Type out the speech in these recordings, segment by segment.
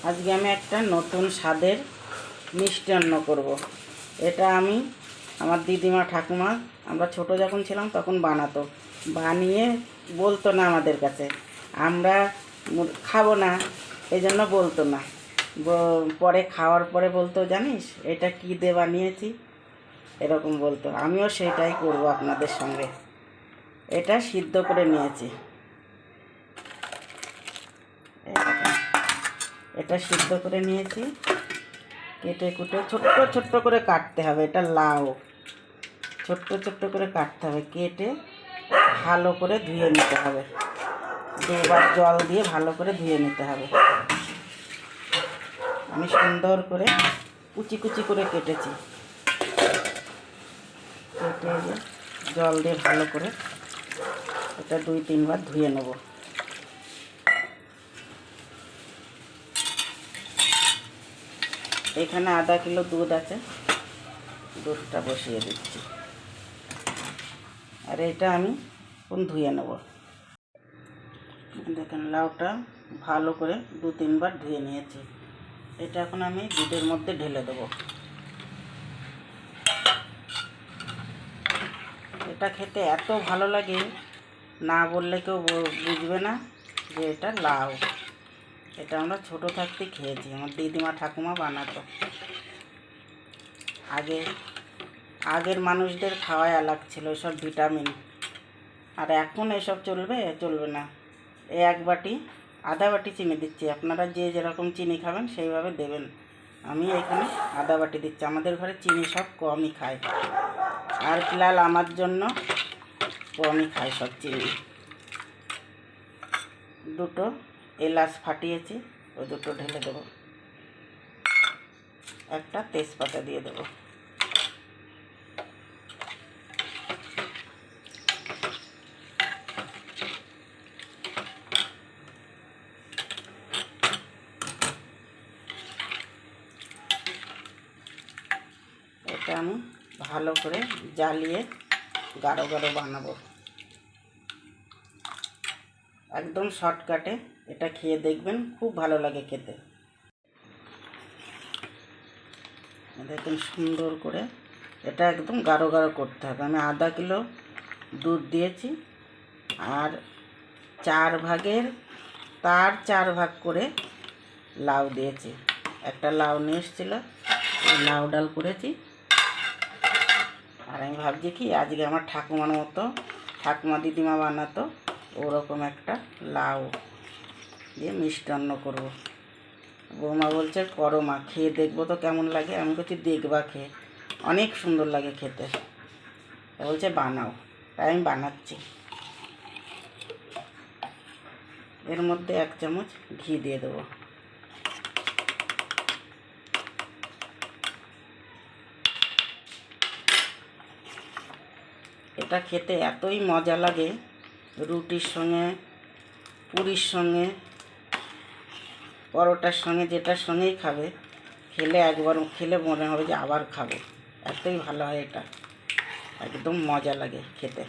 আজকে আমি একটা নতুন স্বাদের মিষ্টান্ন করব। এটা আমি আমার দিদিমা ঠাকুমা আমরা ছোট যখন ছিলাম তখন বানাতো, বানিয়ে বলতো না আমাদের কাছে, আমরা খাবো না এই জন্য বলতো না। পরে খাওয়ার পরে বলতো, জানিস এটা কী দিয়ে বানিয়েছি, এরকম বলতো। আমিও সেটাই করব আপনাদের সঙ্গে। এটা সিদ্ধ করে নিয়েছি, এটা সিদ্ধ করে নিয়েছি, কেটে কুটে ছোট্ট ছোট্ট করে কাটতে হবে। এটা লাউ, ছোট্ট ছোট্ট করে কাটতে হবে, কেটে ভালো করে ধুয়ে নিতে হবে, দুবার জল দিয়ে ভালো করে ধুয়ে নিতে হবে। আমি সুন্দর করে কুচি কুচি করে কেটেছি, কেটে জল দিয়ে ভালো করে এটা 2-3 বার ধুয়ে নেব। এখানে আধা কিলো দুধ আছে, দুধটা বসিয়ে দিচ্ছি। আর এটা আমি ধুয়ে নেব। দেখেন লাউটা ভালো করে 2-3 বার ধুয়ে নিয়েছি। এটা এখন আমি দুধের মধ্যে ঢেলে দেবো। এটা খেতে এত ভালো লাগে, না বললে কেউ বুঝবে না যে এটা লাউ। এটা আমরা ছোট থাকতে খেয়েছি, আমার দিদিমা ঠাকুমা বানাতো। আগের মানুষদের খাওয়াই আলাগ ছিল, এসব ভিটামিন। আর এখন এসব চলবে না। এক বাটি আধা বাটি চিনি দিচ্ছি, আপনারা যে যেরকম চিনি খাবেন সেইভাবে দেবেন। আমি এখানে আধা বাটি দিচ্ছি, আমাদের ঘরে চিনি সব কমই খায়, আর ফিলহাল আমার জন্য কমই খায় সব চিনি। দুটো এলাচ ফাটিয়েছি, ওই দুটো ঢেলে দেবো। একটা তেজপাতা দিয়ে দেবো। এটা আমি ভালো করে জ্বালিয়ে গাঢ় গাঢ় বানাবো, একদম শর্টকাটে। এটা খেয়ে দেখবেন, খুব ভালো লাগে খেতে। দেখুন সুন্দর করে এটা একদম গাঢ় গাঢ় করতে হবে। আমি আধা কিলো দুধ দিয়েছি, আর 4 ভাগের 4 ভাগ করে লাউ দিয়েছি। একটা লাউ নিয়ে এসেছিলো, লাউ ডাল করেছি। আর আমি ভাবছি কি, আজকে আমার ঠাকুমার মতো, ঠাকুমা দিদিমা বানাতো ওরকম একটা লাউ দিয়ে মিষ্টান্ন করব। বৌমা বলছে করো মা, খেয়ে দেখবো তো কেমন লাগে। আমি বলছি দেখবা, খেয়ে অনেক সুন্দর লাগে খেতে। বলছে বানাও, তাই আমি বানাচ্ছি। এর মধ্যে 1 চামচ ঘি দিয়ে দেবো। এটা খেতে এতই মজা লাগে, রুটির সঙ্গে, পুরির সঙ্গে, পরোটার সঙ্গে, যেটার সঙ্গেই খাবে, একবার খেলে মনে হবে যে আবার খাবো। এতই ভালো হয় এটা, একদম মজা লাগে খেতে।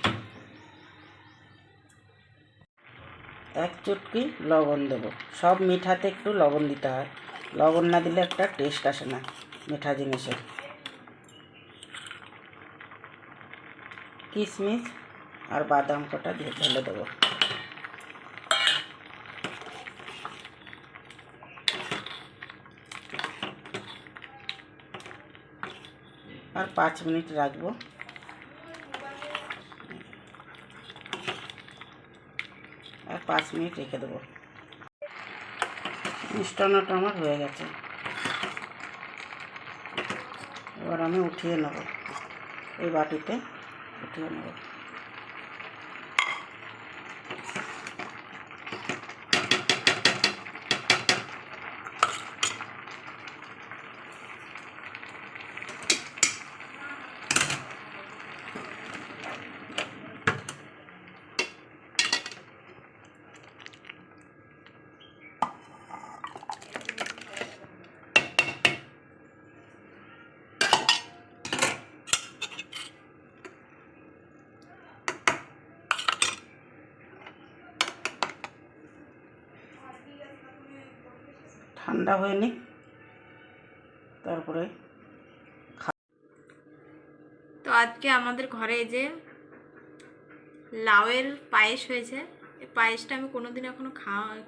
1 চুটকি লবণ দেবো। সব মিঠাতে একটু লবণ দিতে হয়, লবণ না দিলে একটা টেস্ট আসে না মিঠা জিনিসের। কিশমিশ আর বাদাম কটা দিয়ে ঢেলে দেবো। আর 5 মিনিট রাখবো। আর 5 মিনিট রেখে দেবো। মিষ্টান্নটা আমার হয়ে গেছে, এবার আমি উঠিয়ে নেব, এই বাটিতে উঠিয়ে নেব। ঠান্ডা হয়ে নিক, তারপরে। তো আজকে আমাদের ঘরে এই যে লাউয়ের পায়েস হয়েছে। এই পায়েসটা আমি কোনোদিন এখনো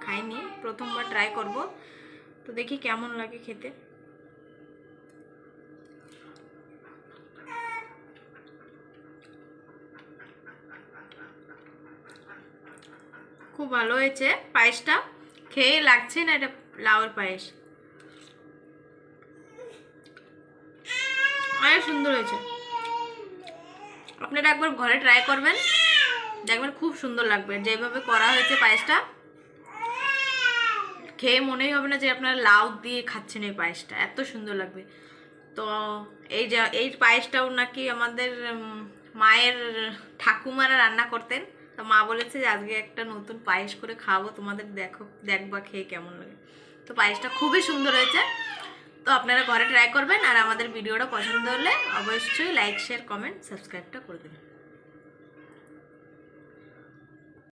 খাইনি, প্রথমবার ট্রাই করব। তো দেখি কেমন লাগে খেতে। খুব ভালো হয়েছে পায়েসটা, খেয়ে লাগছে না এটা লাউয়ের পায়েস, অনেক সুন্দর হয়েছে। আপনারা একবার ঘরে ট্রাই করবেন, দেখবেন খুব সুন্দর লাগবে। যেভাবে করা হয়েছে পায়েসটা, খেয়ে মনেই হবে না যে আপনারা লাউ দিয়ে খাচ্ছেন। এই পায়েসটা এত সুন্দর লাগবে। তো এই পায়েসটাও নাকি আমাদের মায়ের ঠাকুমারা রান্না করতেন। তো মা বলেছে যে আজকে একটা নতুন পায়েস করে খাওয়াবো তোমাদের, দেখবা খেয়ে কেমন লাগে। তো পায়েসটা খুবই সুন্দর হয়েছে। তো আপনারা ঘরে ট্রাই করবেন, আর আমাদের ভিডিওটা পছন্দ হলে অবশ্যই লাইক, শেয়ার, কমেন্ট, সাবস্ক্রাইবটা করে দেবেন।